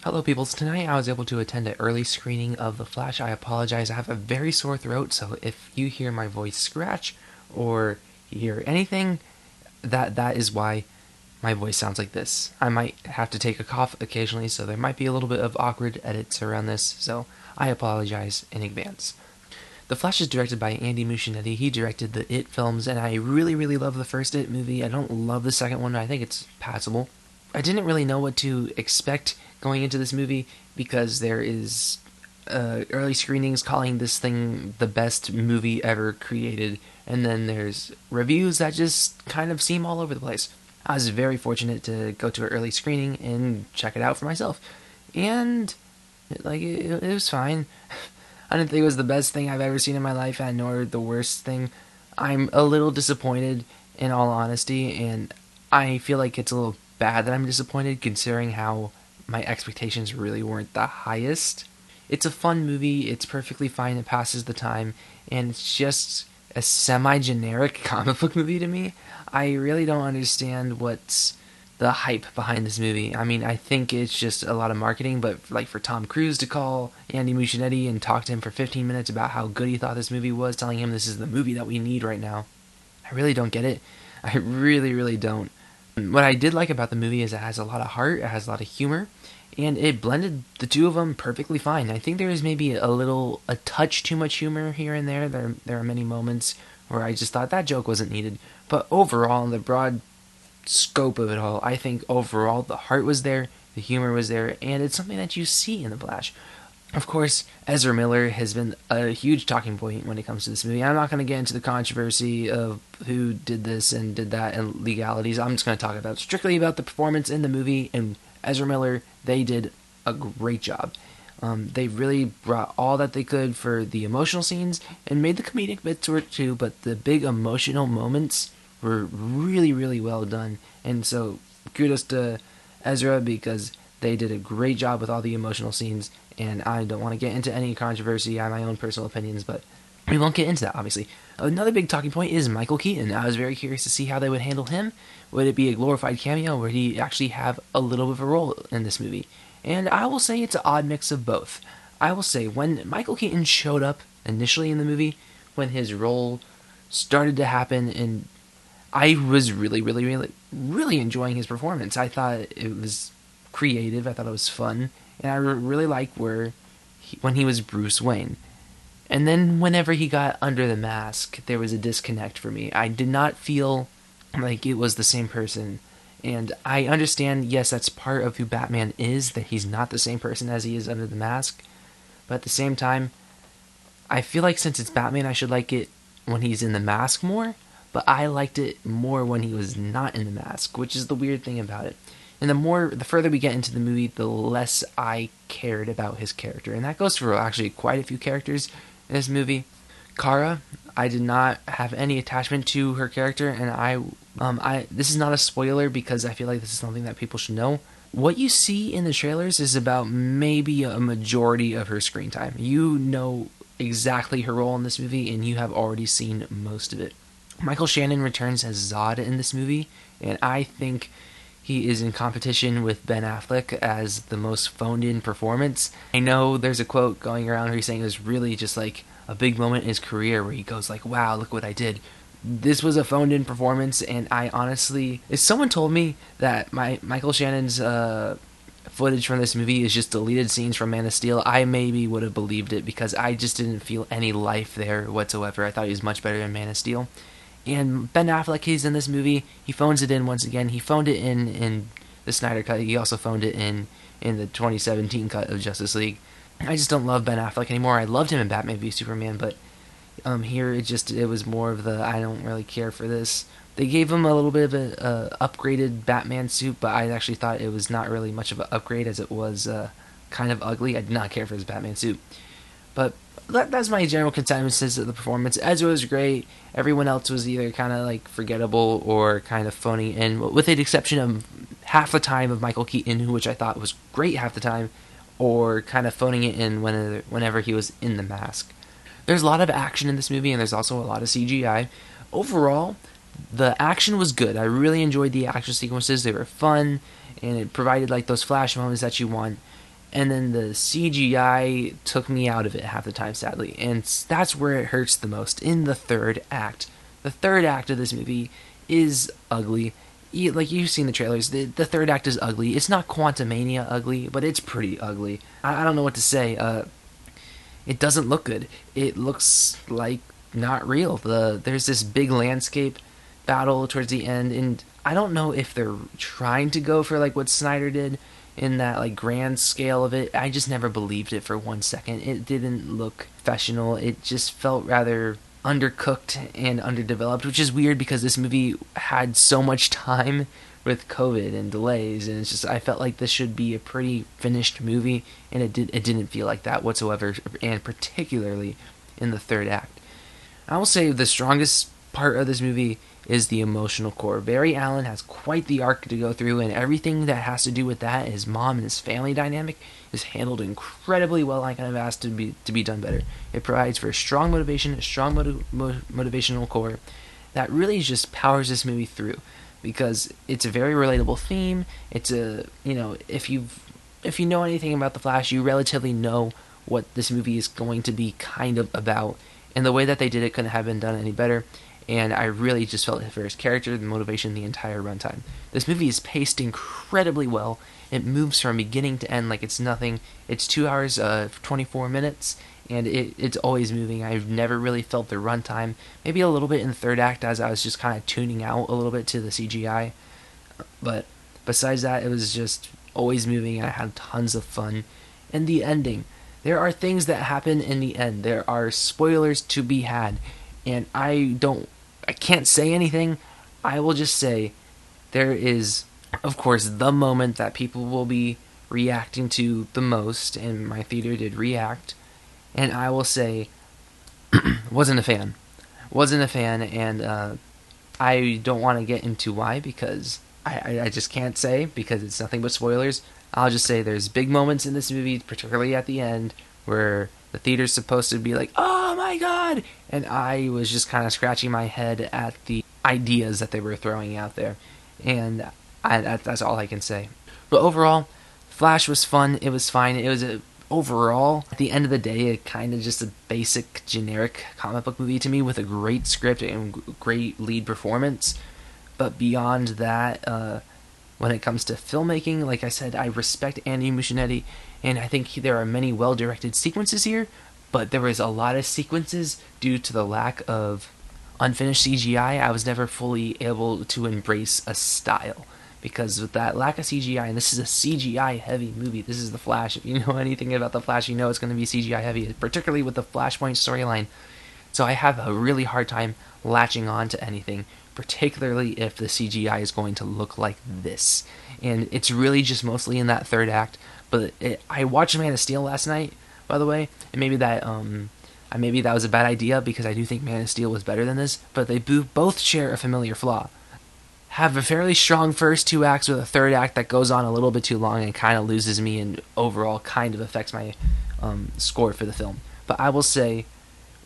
Hello, peoples. Tonight I was able to attend an early screening of The Flash. I apologize. I have a very sore throat, so if you hear my voice scratch or hear anything, that is why my voice sounds like this. I might have to take a cough occasionally, so there might be a little bit of awkward edits around this, so I apologize in advance. The Flash is directed by Andy Mushinelli. He directed the It films, and I really, really love the first It movie. I don't love the second one, but I think it's passable. I didn't really know what to expect going into this movie because there is early screenings calling this thing the best movie ever created, and then there's reviews that just kind of seem all over the place. I was very fortunate to go to an early screening and check it out for myself, and it was fine. I didn't think it was the best thing I've ever seen in my life, and nor the worst thing. I'm a little disappointed, in all honesty, and I feel like it's a little bad that I'm disappointed, considering how my expectations really weren't the highest. It's a fun movie, it's perfectly fine, it passes the time, and it's just a semi-generic comic book movie to me. I really don't understand what's the hype behind this movie. I mean, I think it's just a lot of marketing, but like for Tom Cruise to call Andy Muschietti and talk to him for 15 minutes about how good he thought this movie was, telling him this is the movie that we need right now, I really don't get it. I really, really don't. What I did like about the movie is it has a lot of heart, it has a lot of humor, and it blended the two of them perfectly fine. I think there is maybe a touch too much humor here and there. There are many moments where I just thought that joke wasn't needed. But overall, in the broad scope of it all, I think overall the heart was there, the humor was there, and it's something that you see in The Flash. Of course, Ezra Miller has been a huge talking point when it comes to this movie. I'm not going to get into the controversy of who did this and did that and legalities. I'm just going to talk about strictly about the performance in the movie, and Ezra Miller, they did a great job. They really brought all that they could for the emotional scenes and made the comedic bits work too, but the big emotional moments were really, really well done. And so kudos to Ezra because they did a great job with all the emotional scenes. And I don't want to get into any controversy. I have my own personal opinions, but we won't get into that, obviously. Another big talking point is Michael Keaton. I was very curious to see how they would handle him. Would it be a glorified cameo, or would he actually have a little bit of a role in this movie? And I will say it's an odd mix of both. I will say, when Michael Keaton showed up initially in the movie, when his role started to happen, and I was really, really, really, really enjoying his performance. I thought it was creative. I thought it was fun, and I really liked when he was Bruce Wayne. And then whenever he got under the mask, there was a disconnect for me. I did not feel like it was the same person. And I understand, yes, that's part of who Batman is, that he's not the same person as he is under the mask. But at the same time, I feel like since it's Batman, I should like it when he's in the mask more. But I liked it more when he was not in the mask, which is the weird thing about it. And the further we get into the movie, the less I cared about his character. And that goes for actually quite a few characters in this movie. Kara, I did not have any attachment to her character, and this is not a spoiler because I feel like this is something that people should know. What you see in the trailers is about maybe a majority of her screen time. You know exactly her role in this movie, and you have already seen most of it. Michael Shannon returns as Zod in this movie, and I think he is in competition with Ben Affleck as the most phoned-in performance. I know there's a quote going around where he's saying it was really just like a big moment in his career where he goes like, wow, look what I did. This was a phoned-in performance, and I honestly... If someone told me that Michael Shannon's footage from this movie is just deleted scenes from Man of Steel, I maybe would have believed it because I just didn't feel any life there whatsoever. I thought he was much better in Man of Steel. And Ben Affleck, he's in this movie. He phones it in once again. He phoned it in the Snyder Cut. He also phoned it in the 2017 cut of Justice League. I just don't love Ben Affleck anymore. I loved him in Batman v Superman, but here it was more of the I don't really care for this. They gave him a little bit of a upgraded Batman suit, but I actually thought it was not really much of an upgrade as it was kind of ugly. I did not care for his Batman suit. But that's my general consensus of the performance. Ezra was great. Everyone else was either kind of like forgettable or kind of phony, and with the exception of half the time of Michael Keaton, which I thought was great half the time, or kind of phoning it in whenever he was in the mask. There's a lot of action in this movie, and there's also a lot of CGI. Overall, the action was good. I really enjoyed the action sequences. They were fun, and it provided like those flash moments that you want. and then the CGI took me out of it half the time, sadly, and that's where it hurts the most, in the third act. The third act of this movie is ugly. Like, you've seen the trailers, the third act is ugly. It's not Quantumania ugly, but it's pretty ugly. I don't know what to say. It doesn't look good. It looks like not real. There's this big landscape battle towards the end, and I don't know if they're trying to go for like what Snyder did in that like grand scale of it. I just never believed it for 1 second. It didn't look professional. It just felt rather undercooked and underdeveloped, which is weird because this movie had so much time with COVID and delays, and it's just, I felt like this should be a pretty finished movie, and it didn't feel like that whatsoever, and particularly in the third act. I will say the strongest part of this movie is the emotional core. Barry Allen has quite the arc to go through, and everything that has to do with that, his mom and his family dynamic, is handled incredibly well. I kind of asked to be done better. It provides for a strong motivation, a strong motivational core that really just powers this movie through, because it's a very relatable theme. It's a, if you know anything about the Flash, you relatively know what this movie is going to be kind of about, and the way that they did it couldn't have been done any better. And I really just felt it for his character, the motivation, the entire runtime. This movie is paced incredibly well. It moves from beginning to end like it's nothing. It's 2 hours, 24 minutes, and it's always moving. I've never really felt the runtime. Maybe a little bit in the third act as I was just kind of tuning out a little bit to the CGI. But besides that, it was just always moving, and I had tons of fun. And the ending. There are things that happen in the end. There are spoilers to be had. And I can't say anything. I will just say there is, of course, the moment that people will be reacting to the most, and my theater did react, and I will say, wasn't a fan. And I don't want to get into why, because I just can't say, because it's nothing but spoilers. I'll just say there's big moments in this movie, particularly at the end, where the theater's supposed to be like, oh my god! And I was just kind of scratching my head at the ideas that they were throwing out there. And that's all I can say. But overall, Flash was fun. It was fine. It was overall, at the end of the day, kind of just a basic, generic comic book movie to me, with a great script and great lead performance. But beyond that, when it comes to filmmaking, like I said, I respect Andy Mushinelli, and I think there are many well-directed sequences here, but there was a lot of sequences due to the lack of unfinished CGI. I was never fully able to embrace a style, because with that lack of CGI, and this is a CGI-heavy movie, this is The Flash. If you know anything about The Flash, you know it's going to be CGI-heavy, particularly with the Flashpoint storyline. So I have a really hard time latching on to anything, particularly if the CGI is going to look like this. And it's really just mostly in that third act. But I watched Man of Steel last night, by the way, and maybe that was a bad idea, because I do think Man of Steel was better than this. But they both share a familiar flaw. Have a fairly strong first 2 acts with a third act that goes on a little bit too long and kind of loses me, and overall kind of affects my score for the film. But I will say,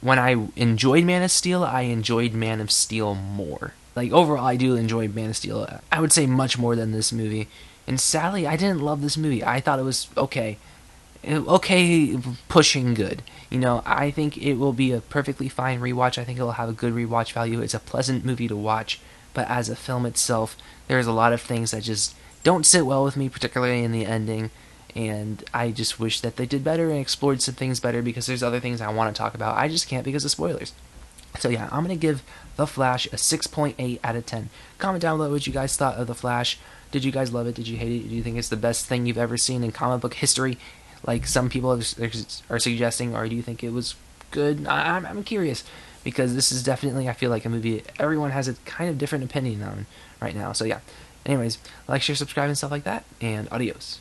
when I enjoyed Man of Steel, I enjoyed Man of Steel more. Like, overall, I do enjoy Man of Steel. I would say much more than this movie. And sadly, I didn't love this movie. I thought it was okay. Okay, pushing good. I think it will be a perfectly fine rewatch. I think it'll have a good rewatch value. It's a pleasant movie to watch. But as a film itself, there's a lot of things that just don't sit well with me, particularly in the ending. And I just wish that they did better and explored some things better, because there's other things I want to talk about. I just can't because of spoilers. So yeah, I'm going to give The Flash a 6.8 out of 10. Comment down below what you guys thought of The Flash. Did you guys love it? Did you hate it? Do you think it's the best thing you've ever seen in comic book history, like some people are suggesting, or do you think it was good? I'm curious, because this is definitely, I feel like, a movie everyone has a kind of different opinion on right now. So yeah, anyways, like, share, subscribe, and stuff like that, and adios.